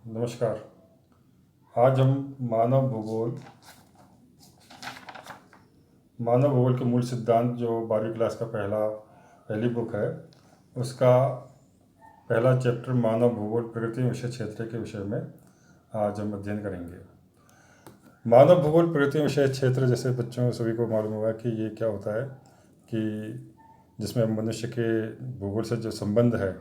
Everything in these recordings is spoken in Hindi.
नमस्कार। आज हम मानव भूगोल मानव भूगोल के मूल सिद्धांत जो 12वीं क्लास का पहली बुक है उसका पहला चैप्टर मानव भूगोल प्रकृति विषय क्षेत्र के विषय में आज हम अध्ययन करेंगे। मानव भूगोल प्रकृति विषय क्षेत्र, जैसे बच्चों सभी को मालूम होगा कि ये क्या होता है कि जिसमें मनुष्य के भूगोल से जो संबंध है,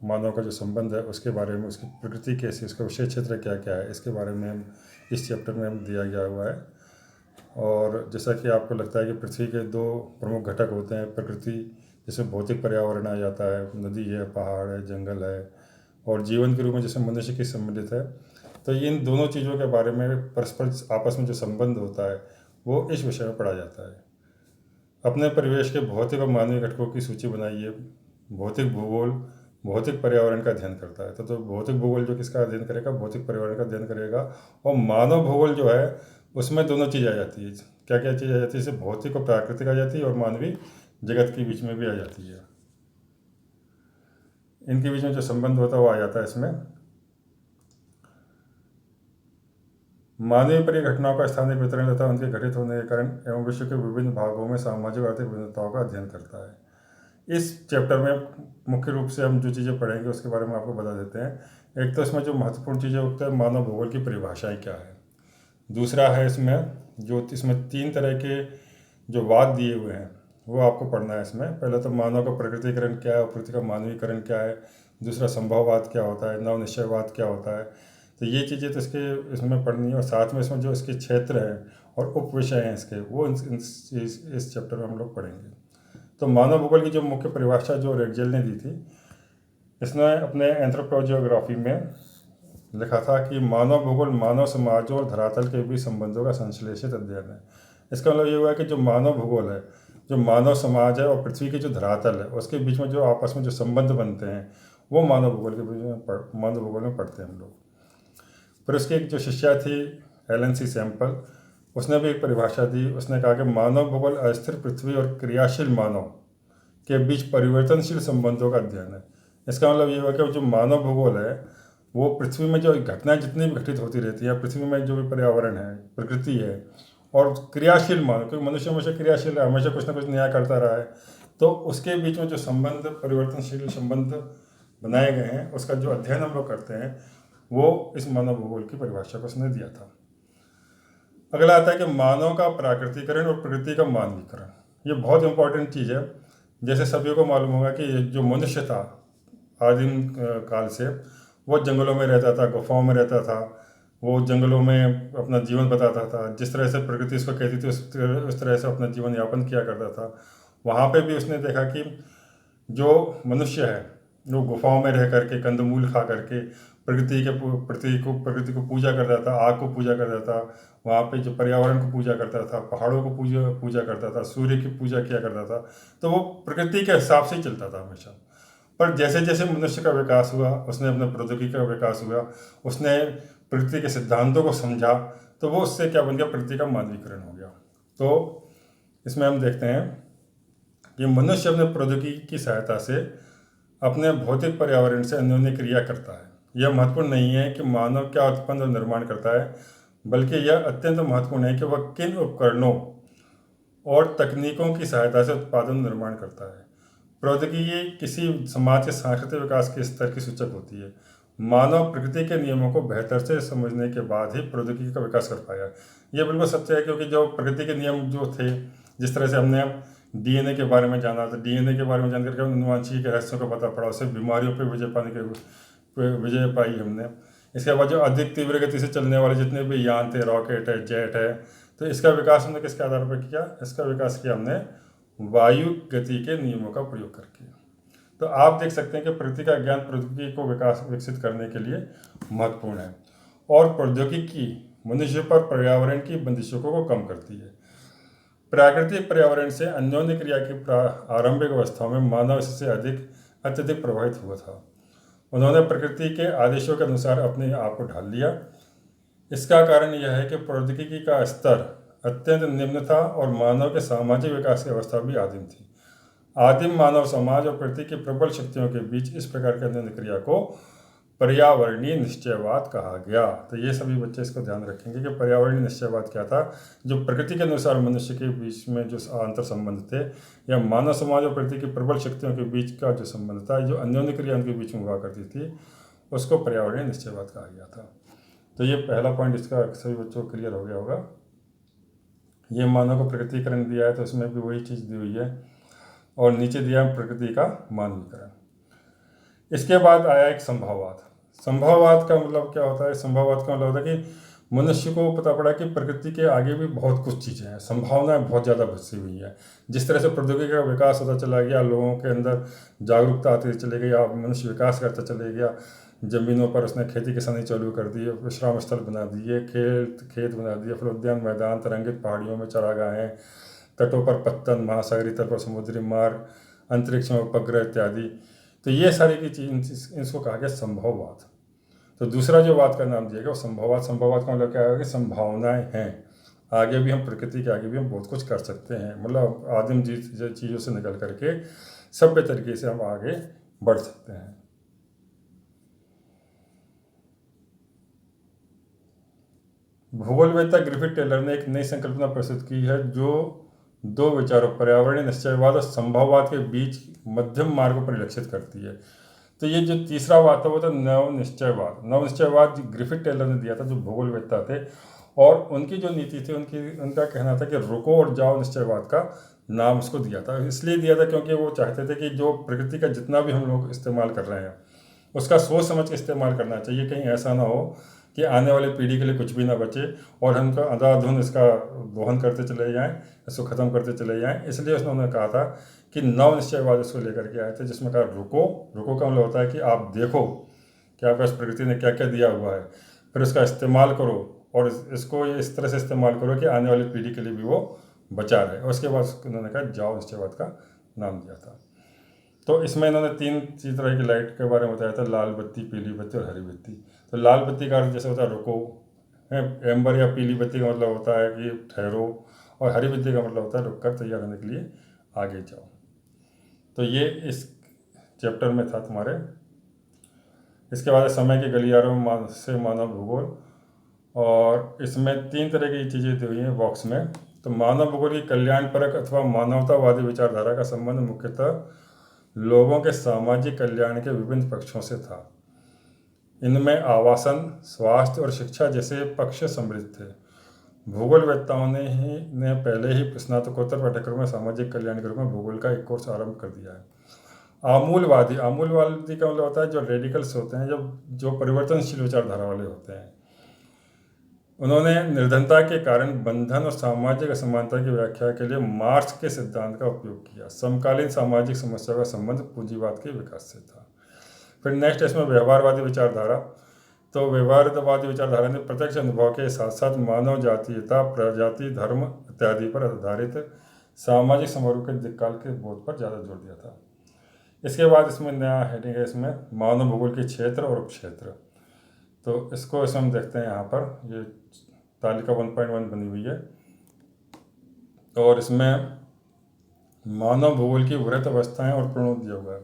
मानव का जो संबंध है उसके बारे में, उसकी प्रकृति कैसी, उसका विषय क्षेत्र क्या क्या है, इसके बारे में हम इस चैप्टर में हम दिया गया हुआ है। और जैसा कि आपको लगता है कि पृथ्वी के दो प्रमुख घटक होते हैं, प्रकृति जिसमें भौतिक पर्यावरण आ जाता है, नदी है, पहाड़ है, जंगल है, और जीवन के रूप में जैसे मनुष्य की सम्मिलित है। तो इन दोनों चीज़ों के बारे में परस्पर आपस में जो संबंध होता है वो इस विषय में पढ़ा जाता है। अपने परिवेश के भौतिक और मानवीय घटकों की सूची बनाइए। भौतिक भूगोल भौतिक पर्यावरण का अध्ययन करता है। तो भौतिक भूगोल जो किसका अध्ययन करेगा, भौतिक पर्यावरण का अध्ययन करेगा। और मानव भूगोल जो है उसमें दोनों चीज़ आ जाती है। क्या क्या चीज़ आ जाती है, जैसे भौतिक और प्राकृतिक आ जाती है, और मानवीय जगत के बीच में भी आ जाती है। इनके बीच में जो संबंध होता है वो आ जाता है इसमें। मानवीय परिघटनाओं घटनाओं का स्थानीय वितरण तथा उनके घटित होने के कारण एवं विश्व के विभिन्न भागों में सामाजिक आर्थिक विभिन्नताओं का अध्ययन करता है। इस चैप्टर में मुख्य रूप से हम जो चीज़ें पढ़ेंगे उसके बारे में आपको बता देते हैं। एक तो इसमें जो महत्वपूर्ण चीज़ें होती है, मानव भूगोल की परिभाषाएं क्या है। दूसरा है इसमें 3 तरह के जो वाद दिए हुए हैं वो आपको पढ़ना है इसमें। पहले तो मानव का प्रकृतिकरण क्या है और प्रकृति का मानवीकरण क्या है। दूसरा संभववाद क्या होता है, नवनिश्चयवाद क्या होता है। तो ये चीज़ें तो इसमें पढ़नी है। और साथ में इसमें जो इसके क्षेत्र हैं और उप विषय हैं इसके, वो इस चैप्टर में हम लोग पढ़ेंगे। तो मानव भूगोल की जो मुख्य परिभाषा जो रेगजेल ने दी थी, इसने अपने एंथ्रोपोजियोग्राफी में लिखा था कि मानव भूगोल मानव समाजों और धरातल के बीच संबंधों का संश्लेषित अध्ययन है। इसका मतलब ये हुआ कि जो मानव भूगोल है, जो मानव समाज है और पृथ्वी की जो धरातल है, उसके बीच में जो आपस में जो संबंध बनते हैं वो मानव भूगोल में पढ़ते हैं हम लोग। फिर उसकी एक जो शिष्या थी एलन सी सैम्पल, उसने भी एक परिभाषा दी। उसने कहा कि मानव भूगोल अस्थिर पृथ्वी और क्रियाशील मानव के बीच परिवर्तनशील संबंधों का अध्ययन है। इसका मतलब ये हुआ कि जो मानव भूगोल है वो पृथ्वी में जो घटनाएं जितनी भी घटित होती रहती है, पृथ्वी में जो भी पर्यावरण है, प्रकृति है, और क्रियाशील मानव, क्योंकि मनुष्य हमेशा क्रियाशील है, हमेशा कुछ ना कुछ नया करता रहा है, तो उसके बीच में जो संबंध, परिवर्तनशील संबंध बनाए गए हैं, उसका जो अध्ययन हम लोग करते हैं वो इस मानव भूगोल की परिभाषा को उसने दिया था। अगला आता है कि मानव का प्राकृतिकरण और प्रकृति का मानवीकरण। ये बहुत इंपॉर्टेंट चीज़ है। जैसे सभी को मालूम होगा कि जो मनुष्य था आदिम काल से, वो जंगलों में रहता था, गुफाओं में रहता था, वो जंगलों में अपना जीवन बताता था। जिस तरह से प्रकृति उसको कहती थी उस तरह से अपना जीवन यापन किया करता था। वहाँ पे भी उसने देखा कि जो मनुष्य है वो गुफाओं में रह करके, कंदमूल खा करके प्रकृति को पूजा करता था, आग को पूजा करता था, वहाँ पे जो पर्यावरण को पूजा करता था, पहाड़ों को पूजा करता था, सूर्य की पूजा किया करता था। तो वो प्रकृति के हिसाब से ही चलता था हमेशा। पर जैसे जैसे मनुष्य का विकास हुआ, उसने अपने प्रौद्योगिकी का विकास हुआ, उसने प्रकृति के सिद्धांतों को समझा, तो वो उससे क्या बन गया, प्रकृति का मानवीकरण हो गया। तो इसमें हम देखते हैं कि मनुष्य अपने प्रौद्योगिकी की सहायता से अपने भौतिक पर्यावरण से अन्योन्य क्रिया करता है। यह महत्वपूर्ण नहीं है कि मानव क्या उत्पन्न और निर्माण करता है, बल्कि यह अत्यंत महत्वपूर्ण है कि वह किन उपकरणों और तकनीकों की सहायता से उत्पादन निर्माण करता है। प्रौद्योगिकी किसी समाज के सांस्कृतिक विकास के स्तर की सूचक होती है। मानव प्रकृति के नियमों को बेहतर से समझने के बाद ही प्रौद्योगिकी का विकास कर पाया। यह बिल्कुल सत्य है, क्योंकि जो प्रकृति के नियम जो थे, जिस तरह से हमने डीएनए के बारे में जाना, तो डीएनए के बारे में जानकर के अनुवांशिकी के रहस्यों का पता पड़ा, उससे बीमारियों पर विजय पाई हमने। इसके बाद जो अधिक तीव्र गति से चलने वाले जितने भी यान थे, रॉकेट है, जेट है, तो इसका विकास हमने किसके आधार पर किया? इसका विकास किया हमने वायु गति के नियमों का प्रयोग करके। तो आप देख सकते हैं कि प्रकृति का ज्ञान प्रौद्योगिकी को विकसित करने के लिए महत्वपूर्ण है, और प्रौद्योगिकी मनुष्य पर पर्यावरण की बंदिशों को कम करती है। प्राकृतिक पर्यावरण से अन्योन्य क्रिया की आरंभिक अवस्थाओं में मानव इससे अत्यधिक प्रभावित हुआ था। उन्होंने प्रकृति के आदेशों के अनुसार अपने आप को ढाल लिया। इसका कारण यह है कि प्रौद्योगिकी का स्तर अत्यंत निम्न था और मानव के सामाजिक विकास की अवस्था भी आदिम थी। आदिम मानव समाज और प्रकृति की प्रबल शक्तियों के बीच इस प्रकार की अन्योन्य क्रिया को पर्यावरणीय निश्चयवाद कहा गया। तो ये सभी बच्चे इसको ध्यान रखेंगे कि पर्यावरणीय निश्चयवाद क्या था। जो प्रकृति के अनुसार मनुष्य के बीच में जो अंतर संबंध थे, या मानव समाज और प्रकृति की प्रबल शक्तियों के बीच का जो संबंध था, जो अन्योन्य क्रिया उनके बीच में हुआ करती थी, उसको पर्यावरणीय निश्चयवाद कहा गया था। तो ये पहला पॉइंट इसका सभी बच्चों को क्लियर हो गया होगा। ये मानव को प्रकृतिकरण दिया है, तो इसमें भी वही चीज़ दी हुई है, और नीचे दिया है प्रकृति का मानवीकरण। इसके बाद आया एक संभववाद। संभववाद का मतलब क्या होता है? संभववाद का मतलब होता है कि मनुष्य को पता पड़ा कि प्रकृति के आगे भी बहुत कुछ चीज़ें हैं, संभावनाएं बहुत ज़्यादा बसी हुई है। जिस तरह से प्रौद्योगिकी का विकास होता चला गया, लोगों के अंदर जागरूकता आती चली गई, अब मनुष्य विकास करता चले गया, ज़मीनों पर उसने खेती किसानी चालू कर दी, विश्राम स्थल बना दिए, खेत बना दिए, फिर उद्यान, मैदान, तरंगित पहाड़ियों में चारागाहें, तटों पर पत्तन, महासागरीय तल पर समुद्री मार्ग, अंतरिक्ष में उपग्रह इत्यादि। तो ये सारी की चीज, इसको कहा गया संभववाद। तो दूसरा जो वाद का नाम दिया गया वो संभववाद। संभववाद का मतलब क्या है कि संभावनाएं हैं, आगे भी हम प्रकृति के आगे भी हम बहुत कुछ कर सकते हैं, मतलब आदिम चीज़ों से निकल करके सभ्य तरीके से हम आगे बढ़ सकते हैं। भूगोलवेत्ता ग्रिफिथ टेलर ने एक नई संकल्पना प्रस्तुत की है, जो दो विचारों पर्यावरणीय निश्चयवाद और संभववाद के बीच मध्यम मार्ग को परिलक्षित करती है। तो ये जो तीसरा वाद था वो था नव निश्चयवाद। नव निश्चयवाद ग्रिफिथ टेलर ने दिया था, जो भूगोलवेत्ता थे, और उनकी जो नीति थी, उनका कहना था कि रुको और जाओ निश्चयवाद का नाम उसको दिया था। इसलिए दिया था क्योंकि वो चाहते थे कि जो प्रकृति का जितना भी हम लोग इस्तेमाल कर रहे हैं उसका सोच समझ के इस्तेमाल करना चाहिए। कहीं ऐसा ना हो कि आने वाली पीढ़ी के लिए कुछ भी ना बचे और हम तो अंधाधुंध इसका दोहन करते चले जाएं, इसको ख़त्म करते चले जाएं। इसलिए उन्होंने कहा था कि नव निश्चयवाद इसको लेकर के आए थे, जिसमें कहा रुको। रुको का मतलब होता है कि आप देखो कि आपको इस प्रकृति ने क्या क्या दिया हुआ है, फिर उसका इस्तेमाल करो, और इसको इस तरह से इस्तेमाल करो कि आने वाली पीढ़ी के लिए भी वो बचा रहे। और उसके बाद उन्होंने कहा जाओ निश्चयवाद का नाम दिया था। तो इसमें इन्होंने तीन तरह की लाइट के बारे में बताया था, लाल बत्ती, पीली बत्ती और हरी बत्ती। तो लाल बत्ती का अर्थ जैसे होता है रुको है, एम्बर या पीली बत्ती का मतलब होता है कि ठहरो, और हरी बत्ती का मतलब होता है रुक कर तैयार होने के लिए आगे जाओ। तो ये इस चैप्टर में था तुम्हारे। इसके बाद समय के गलियारों से मानव भूगोल, और इसमें तीन तरह की चीज़ें दी हुई हैं बॉक्स में। तो मानव भूगोल की कल्याणपरक अथवा मानवतावादी विचारधारा का संबंध मुख्यतः लोगों के सामाजिक कल्याण के विभिन्न पक्षों से था। इनमें आवासन, स्वास्थ्य और शिक्षा जैसे पक्ष सम्मिलित थे। भूगोलवेत्ताओं ने पहले ही स्नातकोत्तर पाठ्यक्रम में सामाजिक कल्याण के रूप में भूगोल का एक कोर्स आरंभ कर दिया है। आमूलवादी का मतलब होता है जो रेडिकल्स होते हैं, जो परिवर्तनशील विचारधारा वाले होते हैं। उन्होंने निर्धनता के कारण बंधन और सामाजिक असमानता की व्याख्या के लिए मार्क्स के सिद्धांत का उपयोग किया। समकालीन सामाजिक समस्याओं का संबंध पूंजीवाद के विकास से था। फिर नेक्स्ट इसमें व्यवहारवादी विचारधारा। तो व्यवहारवादी विचारधारा ने प्रत्यक्ष अनुभव के साथ साथ मानव जातीयता, प्रजाति, धर्म इत्यादि पर आधारित सामाजिक समारोह के दिक्काल के बोध पर ज़्यादा जोर दिया था। इसके बाद इसमें नया हेडिंग है, इसमें मानव भूगोल के क्षेत्र और उपक्षेत्र। तो इसको हम देखते हैं यहाँ पर, ये तालिका 1.1 बनी हुई है, और इसमें मानव भूगोल की वृहत अवस्थाएं और प्रणोद दिया हुआ है।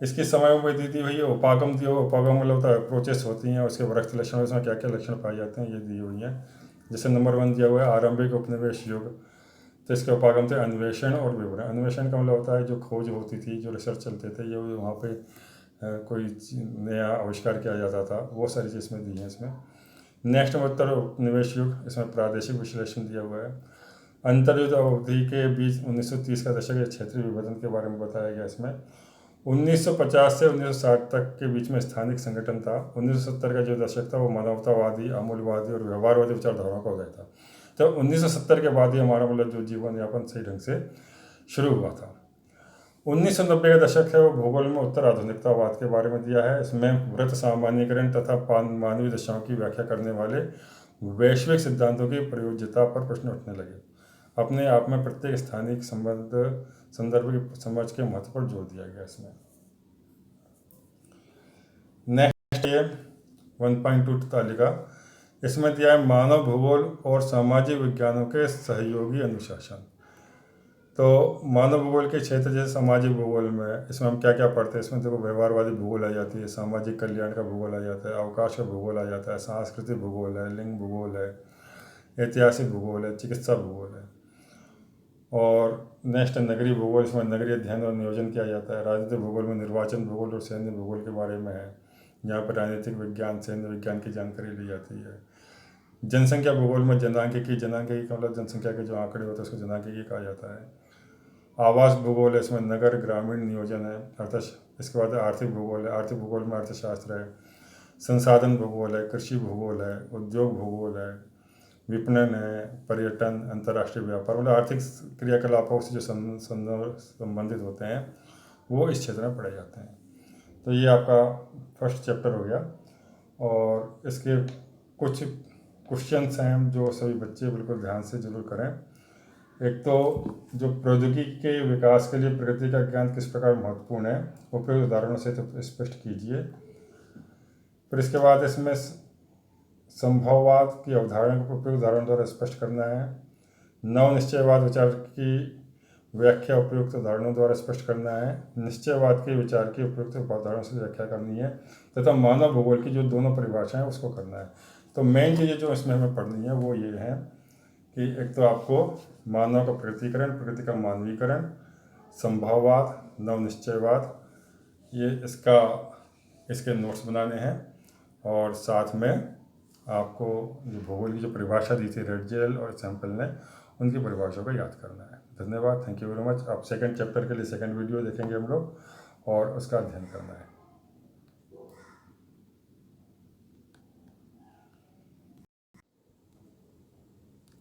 इसकी समय में दी हुई है, उपागम दिया हुआ। उपागम मतलब होता है अप्रोचेस होती हैं, उसके वृक्ष लक्षण, इसमें क्या क्या लक्षण पाए जाते हैं, ये दी हुई हैं। जैसे नंबर 1 दिया हुआ है आरंभिक उपनिवेश युग। तो इसके उपागम थे अन्वेषण और विवरण। अन्वेषण का मतलब होता है जो खोज होती थी, जो रिसर्च चलते थे, ये वहाँ पे कोई नया आविष्कार किया जाता था, वो सारी चीज़ इसमें दी हैं इसमें। नेक्स्ट में उत्तर उपनिवेश युग, इसमें प्रादेशिक विश्लेषण दिया हुआ है। अंतर्युद्ध अवधि के बीच 1930 का दशक क्षेत्रीय विभाजन के बारे में बताया गया इसमें। 1950 से 1960 तक के बीच में स्थानिक संगठन था। 1970 का जो दशक था वो मानवतावादी, आमूलवादी और व्यवहारवादी विचारधाराओं का उदय था। तो 1970 के बाद ही हमारा मतलब जो जीवन यापन सही ढंग से शुरू हुआ था। 1990 का दशक है वो भूगोल में उत्तर आधुनिकतावाद के बारे में दिया है। इसमें वृत्त सामान्यीकरण तथा मानवीय दशाओं की व्याख्या करने वाले वैश्विक सिद्धांतों की प्रयोज्यता पर प्रश्न उठने लगे। अपने आप में प्रत्येक स्थानिक संदर्भ की समझ के महत्व पर जोर दिया गया इसमें। नेक्स्ट ये 1.2 तालिका, इसमें दिया है मानव भूगोल और सामाजिक विज्ञानों के सहयोगी अनुशासन। तो मानव भूगोल के क्षेत्र जैसे सामाजिक भूगोल में, इसमें हम क्या क्या पढ़ते हैं, इसमें देखो व्यवहारवादी भूगोल आ जाती है, सामाजिक कल्याण का भूगोल आ जाता है, अवकाश का भूगोल आ जाता है, सांस्कृतिक भूगोल है, लिंग भूगोल है, ऐतिहासिक भूगोल है, चिकित्सा भूगोल है। और नेक्स्ट नगरीय भूगोल, इसमें नगरीय अध्ययन और नियोजन किया जाता है। राजनीतिक भूगोल में निर्वाचन भूगोल और सैन्य भूगोल के बारे में है, यहाँ पर राजनीतिक विज्ञान, सैन्य विज्ञान की जानकारी ली जाती है। जनसंख्या भूगोल में जनांकिकी का मतलब जनसंख्या के जो आंकड़े होते हैं उसको जनांकिकी कहा जाता है। आवास भूगोल है, इसमें नगर ग्रामीण नियोजन है, इसके बाद आर्थिक भूगोल है, आर्थिक भूगोल में अर्थशास्त्र है। संसाधन भूगोल है, कृषि भूगोल है, उद्योग भूगोल है, विपणन है, पर्यटन, अंतर्राष्ट्रीय व्यापार, मतलब आर्थिक क्रियाकलापों से जो संबंधित होते हैं वो इस क्षेत्र में पढ़े जाते हैं। तो ये आपका फर्स्ट चैप्टर हो गया। और इसके कुछ क्वेश्चंस हैं जो सभी बच्चे बिल्कुल ध्यान से जरूर करें। एक तो जो प्रौद्योगिकी के विकास के लिए प्रकृति का ज्ञान किस प्रकार महत्वपूर्ण है, उपयुक्त उदाहरणों से तो स्पष्ट कीजिए। फिर इसके बाद इसमें संभववाद की अवधारणा को उपयुक्त उदाहरण द्वारा स्पष्ट करना है। नव निश्चयवाद विचार की व्याख्या उपयुक्त उदाहरणों द्वारा स्पष्ट करना है। निश्चयवाद के विचार की उपयुक्त उदाहरणों से व्याख्या करनी है तथा मानव भूगोल की जो दोनों परिभाषाएं हैं उसको करना है। तो मेन चीज़ें जो इसमें हमें पढ़नी है वो ये है कि एक तो आपको मानव का प्रकृतिकरण, प्रकृति का मानवीकरण, संभववाद, नव निश्चयवाद, ये इसके नोट्स बनाने हैं। और साथ में आपको जो भूगोल की जो परिभाषा दी थी रेडजेल और सैंपल ने, उनकी परिभाषा को याद करना है। धन्यवाद, थैंक यू वेरी मच। आप सेकंड चैप्टर के लिए सेकंड वीडियो देखेंगे हम लोग और उसका अध्ययन करना है।